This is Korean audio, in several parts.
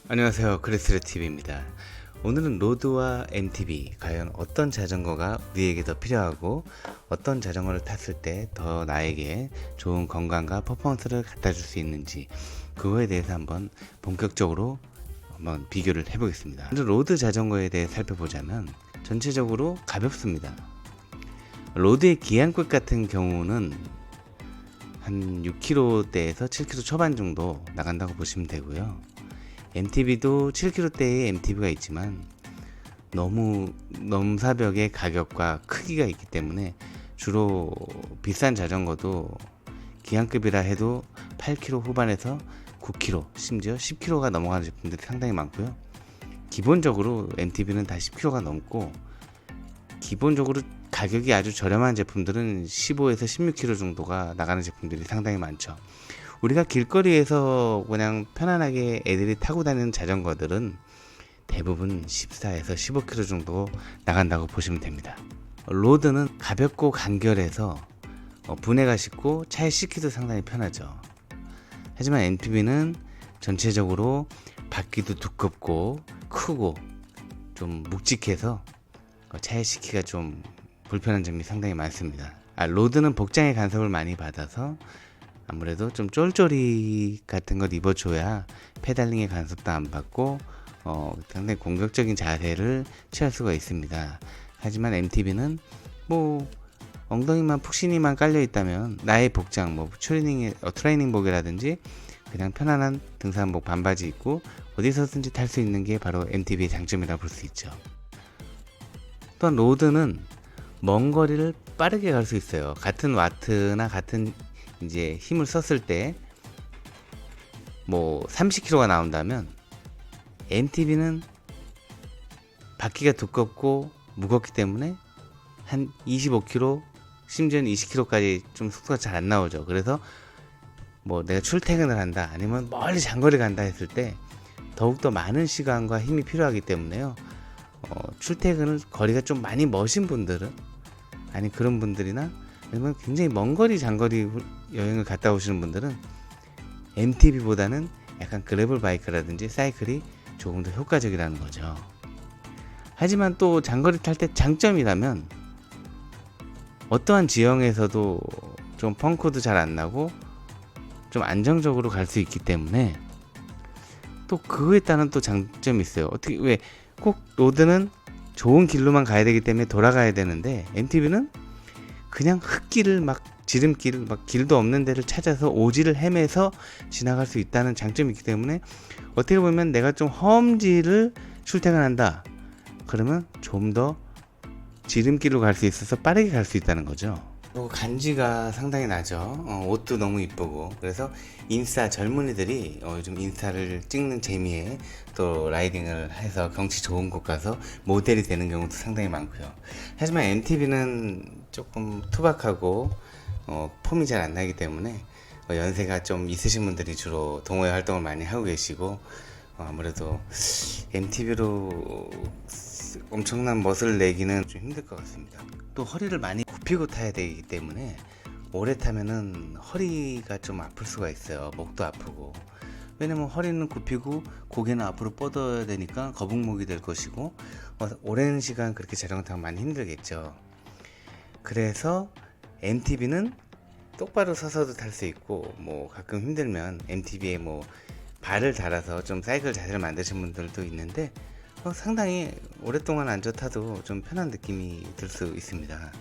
안녕하세요, 크리스레TV입니다. 오늘은 로드와 MTB, 과연 어떤 자전거가 우리에게 더 필요하고 어떤 자전거를 탔을 때 더 나에게 좋은 건강과 퍼포먼스를 갖다 줄 수 있는지, 그거에 대해서 한번 본격적으로 한번 비교를 해보겠습니다. 먼저 로드 자전거에 대해 살펴보자면 전체적으로 가볍습니다. 로드의 기안급 같은 경우는 한 6kg대에서 7kg 초반 정도 나간다고 보시면 되고요. MTB도 7kg대의 MTB가 있지만 너무 넘사벽의 가격과 크기가 있기 때문에 주로 비싼 자전거도 기안급이라 해도 8kg 후반에서 9kg, 심지어 10kg가 넘어가는 제품들이 상당히 많고요. 기본적으로 MTB는 다 10kg가 넘고, 기본적으로 가격이 아주 저렴한 제품들은 15에서 16kg 정도가 나가는 제품들이 상당히 많죠. 우리가 길거리에서 그냥 편안하게 애들이 타고 다니는 자전거들은 대부분 14에서 15km 정도 나간다고 보시면 됩니다. 로드는 가볍고 간결해서 분해가 쉽고 차에 싣기도 상당히 편하죠. 하지만 MTB는 전체적으로 바퀴도 두껍고 크고 좀 묵직해서 차에 싣기가 좀 불편한 점이 상당히 많습니다. 로드는 복장의 간섭을 많이 받아서 아무래도 좀 쫄쫄이 같은 것 입어줘야 페달링의 간섭도 안 받고 상당히 공격적인 자세를 취할 수가 있습니다. 하지만 MTB는 뭐 엉덩이만 푹신이만 깔려 있다면 나의 복장, 뭐 트레이닝복이라든지 그냥 편안한 등산복 반바지 입고 어디서든지 탈 수 있는 게 바로 MTB의 장점이라 볼 수 있죠. 또한 로드는 먼 거리를 빠르게 갈 수 있어요. 같은 와트나 같은 이제 힘을 썼을 때 뭐 30kg가 나온다면 MTB는 바퀴가 두껍고 무겁기 때문에 한 25kg, 심지어는 20kg까지 좀 속도가 잘 안 나오죠. 그래서 뭐 내가 출퇴근을 한다, 아니면 멀리 장거리 간다 했을 때 더욱더 많은 시간과 힘이 필요하기 때문에요. 출퇴근을 거리가 좀 많이 머신 분들은, 아니 그런 분들이나 아니면 굉장히 먼 거리 장거리 여행을 갔다 오시는 분들은 MTB보다는 약간 그래블 바이크라든지 사이클이 조금 더 효과적이라는 거죠. 하지만 또 장거리 탈 때 장점이라면 어떠한 지형에서도 좀 펑크도 잘 안 나고 좀 안정적으로 갈 수 있기 때문에 또 그거에 따른 또 장점이 있어요. 어떻게, 왜 꼭 로드는 좋은 길로만 가야 되기 때문에 돌아가야 되는데 MTB는 그냥 흙길을 막 지름길을 막 길도 없는 데를 찾아서 오지를 헤매서 지나갈 수 있다는 장점이 있기 때문에 어떻게 보면 내가 좀 험지를 출퇴근한다 그러면 좀 더 지름길로 갈 수 있어서 빠르게 갈 수 있다는 거죠. 그리고 간지가 상당히 나죠. 옷도 너무 이쁘고, 그래서 인스타 젊은이들이 요즘 인스타를 찍는 재미에 또 라이딩을 해서 경치 좋은 곳 가서 모델이 되는 경우도 상당히 많고요. 하지만 MTB는 조금 투박하고 폼이 잘 안 나기 때문에 연세가 좀 있으신 분들이 주로 동호회 활동을 많이 하고 계시고, 아무래도 MTB로 엄청난 멋을 내기는 좀 힘들 것 같습니다. 또 허리를 많이 굽히고 타야 되기 때문에 오래 타면은 허리가 좀 아플 수가 있어요. 목도 아프고. 왜냐면 허리는 굽히고 고개는 앞으로 뻗어야 되니까 거북목이 될 것이고, 오랜 시간 그렇게 자전거 타면 많이 힘들겠죠. 그래서 MTB는 똑바로 서서도 탈 수 있고, 뭐 가끔 힘들면 MTB에 뭐 발을 달아서 좀 사이클 자세를 만드신 분들도 있는데 상당히 오랫동안 앉아 타도 좀 편한 느낌이 들 수 있습니다.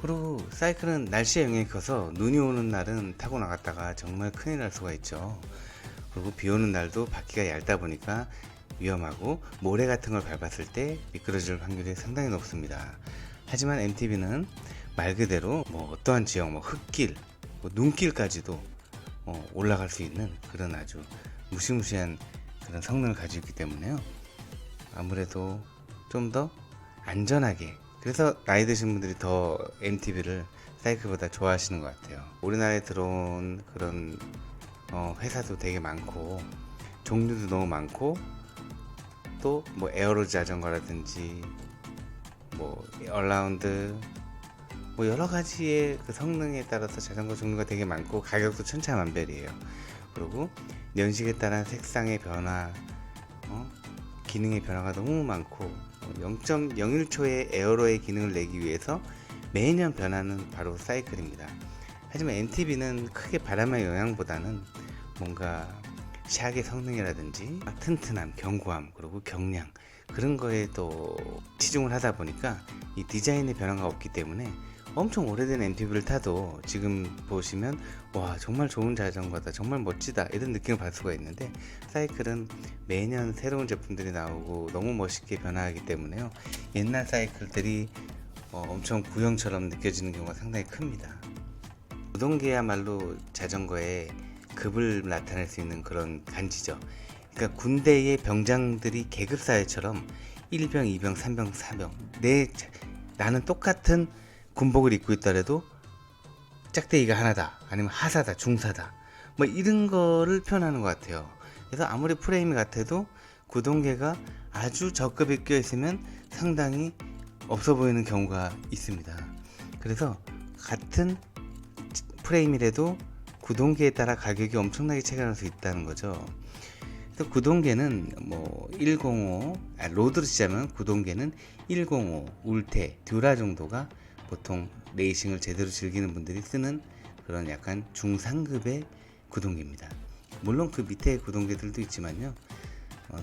그리고 사이클은 날씨에 영향이 커서 눈이 오는 날은 타고 나갔다가 정말 큰일 날 수가 있죠. 그리고 비 오는 날도 바퀴가 얇다 보니까 위험하고, 모래 같은 걸 밟았을 때 미끄러질 확률이 상당히 높습니다. 하지만 MTB는 말 그대로 뭐 어떠한 지형, 뭐 흙길, 뭐 눈길까지도 올라갈 수 있는 그런 아주 무시무시한 그런 성능을 가지고 있기 때문에요. 아무래도 좀 더 안전하게, 그래서 나이 드신 분들이 더 MTB를 사이클보다 좋아하시는 것 같아요. 우리나라에 들어온 그런 회사도 되게 많고 종류도 너무 많고, 또 뭐 에어로 자전거라든지 뭐 얼라운드, 뭐 여러 가지의 그 성능에 따라서 자전거 종류가 되게 많고 가격도 천차만별이에요. 그리고 연식에 따른 색상의 변화, 기능의 변화가 너무 많고 0.01초의 에어로의 기능을 내기 위해서 매년 변하는 바로 사이클입니다. 하지만 MTB는 크게 바람의 영향보다는 뭔가 샥의 성능이라든지 튼튼함, 견고함, 그리고 경량 그런 거에 또 치중을 하다 보니까 이 디자인의 변화가 없기 때문에 엄청 오래된 MTB를 타도 지금 보시면 와 정말 좋은 자전거다, 정말 멋지다 이런 느낌을 받을 수가 있는데, 사이클은 매년 새로운 제품들이 나오고 너무 멋있게 변화하기 때문에요, 옛날 사이클들이 엄청 구형처럼 느껴지는 경우가 상당히 큽니다. 구동계야말로 자전거의 급을 나타낼 수 있는 그런 간지죠. 그러니까 군대의 병장들이 계급사회처럼 1병, 2병, 3병, 4병 나는 똑같은 군복을 입고 있더라도 짝대기가 하나다, 아니면 하사다, 중사다, 뭐 이런 거를 표현하는 것 같아요. 그래서 아무리 프레임이 같아도 구동계가 아주 저급에 껴 있으면 상당히 없어 보이는 경우가 있습니다. 그래서 같은 프레임이라도 구동계에 따라 가격이 엄청나게 차이가 날 수 있다는 거죠. 그래서 구동계는 뭐 105, 로드로 치자면 구동계는 105, 울테, 듀라 정도가 보통 레이싱을 제대로 즐기는 분들이 쓰는 그런 약간 중상급의 구동계입니다. 물론 그 밑에 구동계들도 있지만요,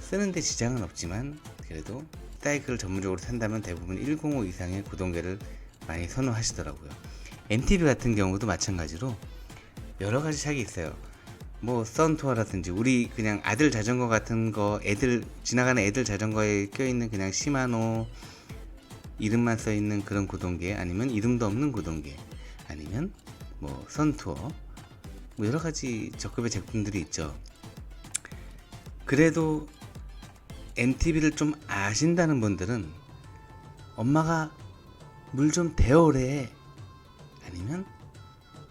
쓰는데 지장은 없지만 그래도 사이클을 전문적으로 산다면 대부분 105 이상의 구동계를 많이 선호하시더라고요. MTB 같은 경우도 마찬가지로 여러 가지 샥이 있어요. 뭐 썬투어라든지 우리 그냥 아들 자전거 같은 거, 애들 지나가는 애들 자전거에 껴있는 그냥 시마노 이름만 써있는 그런 구동계, 아니면 이름도 없는 구동계, 아니면 뭐 썬투어, 뭐 여러 가지 저급의 제품들이 있죠. 그래도 MTB를 좀 아신다는 분들은 엄마가 물 좀 데워래, 아니면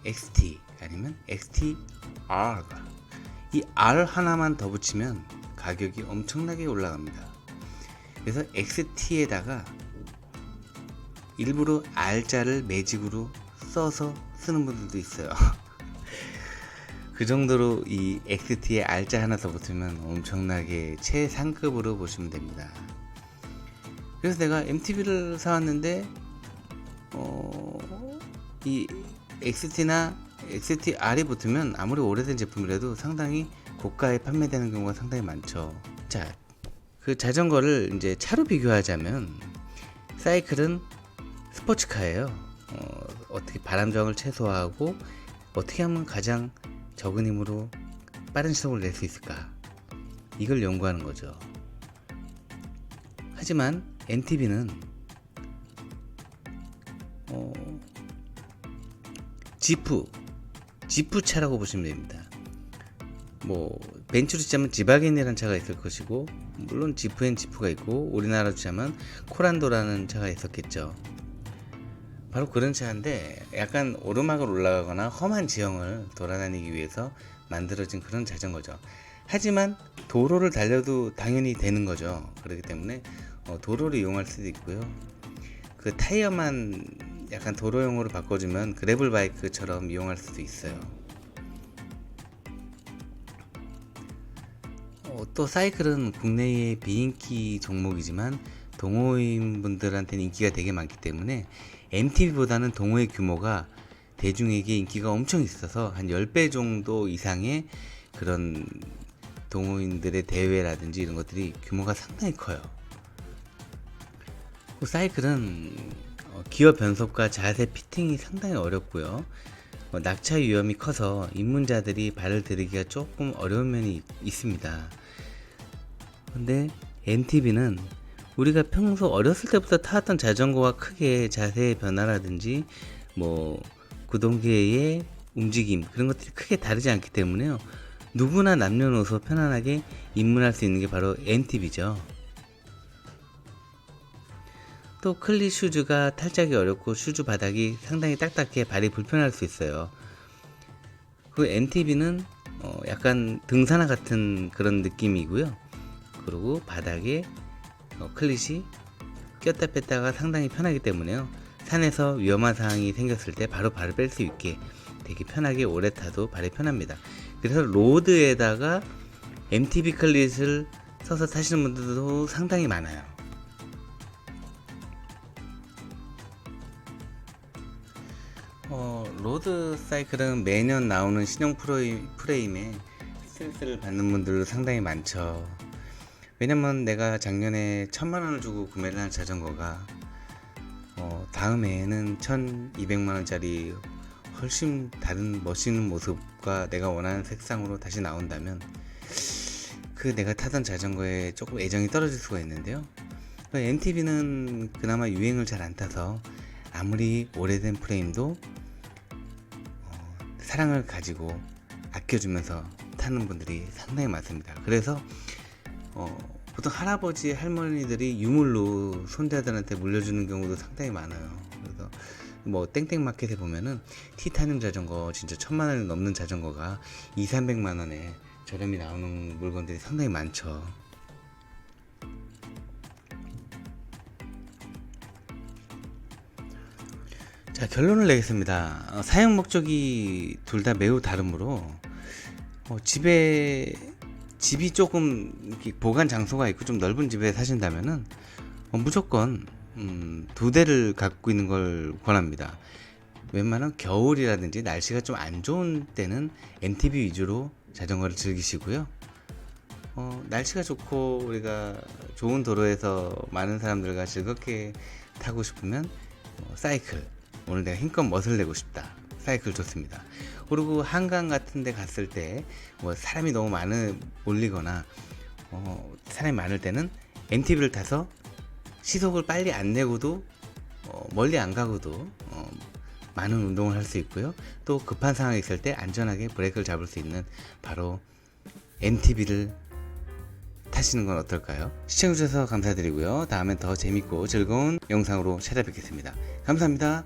XT, 아니면 XTR, 이 R 하나만 더 붙이면 가격이 엄청나게 올라갑니다. 그래서 XT에다가 일부러 R자를 매직으로 써서 쓰는 분들도 있어요. 그 정도로 이 XT에 R자 하나 더 붙으면 엄청나게 최상급으로 보시면 됩니다. 그래서 내가 MTB를 사왔는데 이 XT나 XTR이 붙으면 아무리 오래된 제품이라도 상당히 고가에 판매되는 경우가 상당히 많죠. 자, 그 자전거를 이제 차로 비교하자면 사이클은 스포츠카예요. 어떻게 바람 저항을 최소화하고 어떻게 하면 가장 적은 힘으로 빠른 시속을 낼 수 있을까, 이걸 연구하는 거죠. 하지만 MTB는 지프 차라고 보시면 됩니다. 뭐 벤츠로 치자면 지바겐이라는 차가 있을 것이고, 물론 지프엔 지프가 있고, 우리나라로 치자면 코란도라는 차가 있었겠죠. 바로 그런 차인데 약간 오르막을 올라가거나 험한 지형을 돌아다니기 위해서 만들어진 그런 자전거죠. 하지만 도로를 달려도 당연히 되는 거죠. 그렇기 때문에 도로를 이용할 수도 있고요, 그 타이어만 약간 도로용으로 바꿔주면 그래블 바이크처럼 이용할 수도 있어요. 또 사이클은 국내의 비인기 종목이지만 동호인 분들한테는 인기가 되게 많기 때문에 MTB보다는 동호회 규모가 대중에게 인기가 엄청 있어서 한 10배 정도 이상의 그런 동호인들의 대회라든지 이런 것들이 규모가 상당히 커요. 사이클은 기어 변속과 자세 피팅이 상당히 어렵고요, 낙차 위험이 커서 입문자들이 발을 들이기가 조금 어려운 면이 있습니다. 근데 MTB는 우리가 평소 어렸을 때부터 타왔던 자전거와 크게 자세의 변화라든지 뭐 구동계의 움직임, 그런 것들이 크게 다르지 않기 때문에요, 누구나 남녀노소 편안하게 입문할 수 있는 게 바로 MTB죠. 또 클리 슈즈가 탈착이 어렵고 슈즈 바닥이 상당히 딱딱해 발이 불편할 수 있어요. 그 MTB는 약간 등산화 같은 그런 느낌이고요, 그리고 바닥에 클릿이 꼈다 뺐다가 상당히 편하기 때문에요, 산에서 위험한 상황이 생겼을 때 바로 발을 뺄 수 있게 되게 편하게 오래 타도 발이 편합니다. 그래서 로드에다가 MTB 클릿을 서서 타시는 분들도 상당히 많아요. 로드 사이클은 매년 나오는 신형 프레임에 스트레스를 받는 분들도 상당히 많죠. 왜냐면 내가 작년에 1000만원을 주고 구매를 한 자전거가 다음 해에는 1200만원짜리 훨씬 다른 멋있는 모습과 내가 원하는 색상으로 다시 나온다면 그 내가 타던 자전거에 조금 애정이 떨어질 수가 있는데요. MTB는 그나마 유행을 잘 안 타서 아무리 오래된 프레임도 사랑을 가지고 아껴주면서 타는 분들이 상당히 많습니다. 그래서 보통 할아버지 할머니들이 유물로 손자들한테 물려주는 경우도 상당히 많아요. 그래서 뭐 땡땡마켓에 보면은 티타늄 자전거 진짜 1000만원이 넘는 자전거가 200~300만원에 저렴이 나오는 물건들이 상당히 많죠. 자, 결론을 내겠습니다. 사용 목적이 둘 다 매우 다르므로 집이 조금 이렇게 보관 장소가 있고 좀 넓은 집에 사신다면은 무조건 두 대를 갖고 있는 걸 권합니다. 웬만한 겨울이라든지 날씨가 좀 안 좋은 때는 MTB 위주로 자전거를 즐기시고요. 날씨가 좋고 우리가 좋은 도로에서 많은 사람들과 즐겁게 타고 싶으면 사이클, 오늘 내가 힘껏 멋을 내고 싶다, 사이클 좋습니다. 그리고 한강 같은 데 갔을 때 뭐 사람이 너무 몰리거나 사람이 많을 때는 MTB를 타서 시속을 빨리 안 내고도 멀리 안 가고도 많은 운동을 할 수 있고요. 또 급한 상황이 있을 때 안전하게 브레이크를 잡을 수 있는 바로 MTB를 타시는 건 어떨까요? 시청해주셔서 감사드리고요. 다음엔 더 재밌고 즐거운 영상으로 찾아뵙겠습니다. 감사합니다.